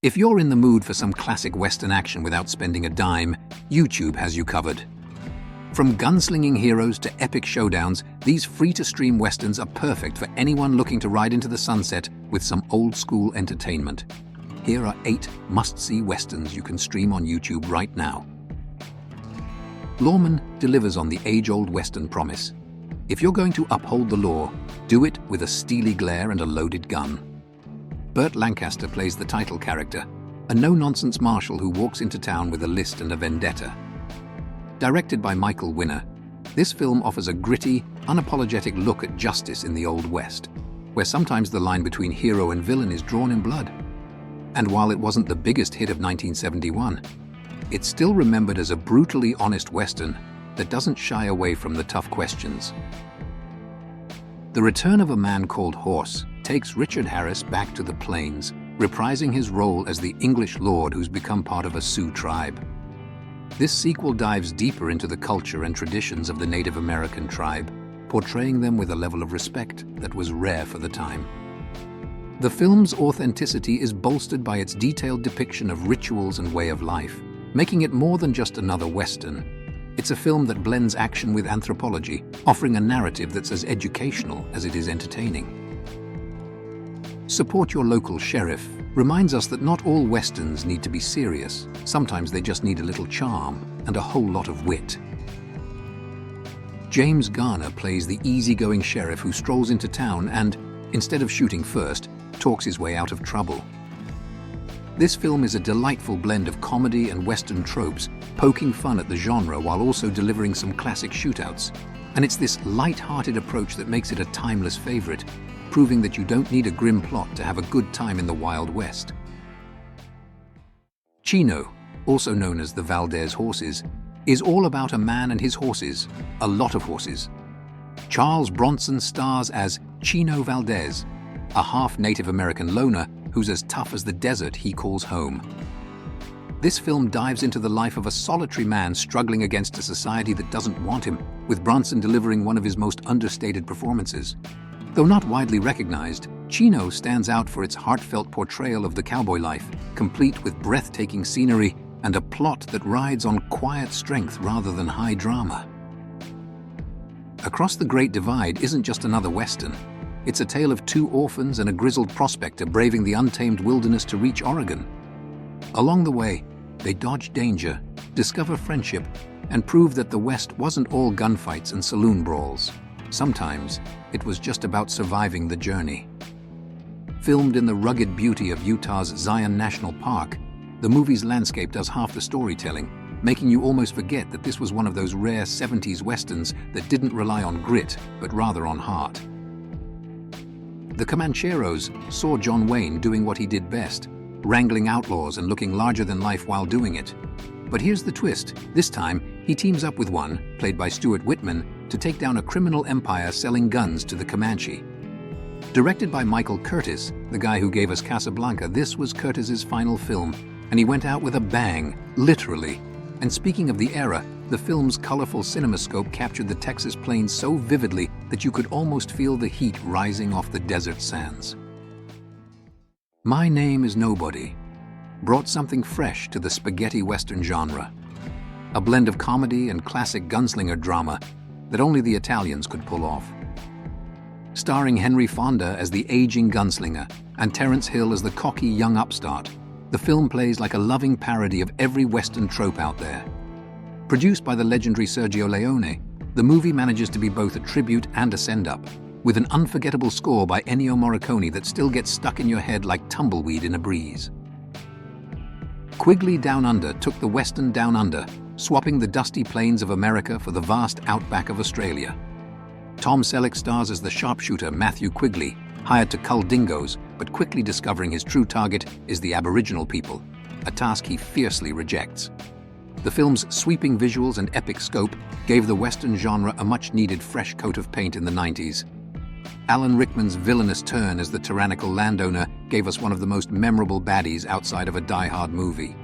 If you're in the mood for some classic Western action without spending a dime, YouTube has you covered. From gunslinging heroes to epic showdowns, these free-to-stream Westerns are perfect for anyone looking to ride into the sunset with some old-school entertainment. Here are 8 must-see Westerns you can stream on YouTube right now. Lawman delivers on the age-old Western promise. If you're going to uphold the law, do it with a steely glare and a loaded gun. Burt Lancaster plays the title character, a no-nonsense marshal who walks into town with a list and a vendetta. Directed by Michael Winner, this film offers a gritty, unapologetic look at justice in the Old West, where sometimes the line between hero and villain is drawn in blood. And while it wasn't the biggest hit of 1971, it's still remembered as a brutally honest Western that doesn't shy away from the tough questions. The Return of a Man Called Horse takes Richard Harris back to the plains, reprising his role as the English lord who's become part of a Sioux tribe. This sequel dives deeper into the culture and traditions of the Native American tribe, portraying them with a level of respect that was rare for the time. The film's authenticity is bolstered by its detailed depiction of rituals and way of life, making it more than just another Western. It's a film that blends action with anthropology, offering a narrative that's as educational as it is entertaining. Support Your Local Sheriff reminds us that not all Westerns need to be serious. Sometimes they just need a little charm and a whole lot of wit. James Garner plays the easygoing sheriff who strolls into town and, instead of shooting first, talks his way out of trouble. This film is a delightful blend of comedy and Western tropes, poking fun at the genre while also delivering some classic shootouts. And it's this light-hearted approach that makes it a timeless favorite, proving that you don't need a grim plot to have a good time in the Wild West. Chino, also known as the Valdez Horses, is all about a man and his horses, a lot of horses. Charles Bronson stars as Chino Valdez, a half-Native American loner who's as tough as the desert he calls home. This film dives into the life of a solitary man struggling against a society that doesn't want him, with Bronson delivering one of his most understated performances. Though not widely recognized, Chino stands out for its heartfelt portrayal of the cowboy life, complete with breathtaking scenery and a plot that rides on quiet strength rather than high drama. Across the Great Divide isn't just another Western. It's a tale of 2 orphans and a grizzled prospector braving the untamed wilderness to reach Oregon. Along the way, they dodge danger, discover friendship, and prove that the West wasn't all gunfights and saloon brawls. Sometimes, it was just about surviving the journey. Filmed in the rugged beauty of Utah's Zion National Park, the movie's landscape does half the storytelling, making you almost forget that this was one of those rare 70s Westerns that didn't rely on grit, but rather on heart. The Comancheros saw John Wayne doing what he did best, wrangling outlaws and looking larger than life while doing it. But here's the twist. This time, he teams up with one, played by Stuart Whitman, to take down a criminal empire selling guns to the Comanche. Directed by Michael Curtis, the guy who gave us Casablanca, this was Curtis's final film, and he went out with a bang, literally. And speaking of the era, the film's colorful cinemascope captured the Texas plains so vividly that you could almost feel the heat rising off the desert sands. My Name is Nobody brought something fresh to the spaghetti Western genre, a blend of comedy and classic gunslinger drama that only the Italians could pull off. Starring Henry Fonda as the aging gunslinger and Terence Hill as the cocky young upstart, the film plays like a loving parody of every Western trope out there. Produced by the legendary Sergio Leone, the movie manages to be both a tribute and a send-up, with an unforgettable score by Ennio Morricone that still gets stuck in your head like tumbleweed in a breeze. Quigle Downunder took the Western down under, swapping the dusty plains of America for the vast outback of Australia. Tom Selleck stars as the sharpshooter Matthew Quigley, hired to cull dingoes, but quickly discovering his true target is the Aboriginal people, a task he fiercely rejects. The film's sweeping visuals and epic scope gave the Western genre a much-needed fresh coat of paint in the 90s. Alan Rickman's villainous turn as the tyrannical landowner gave us one of the most memorable baddies outside of a Die Hard movie.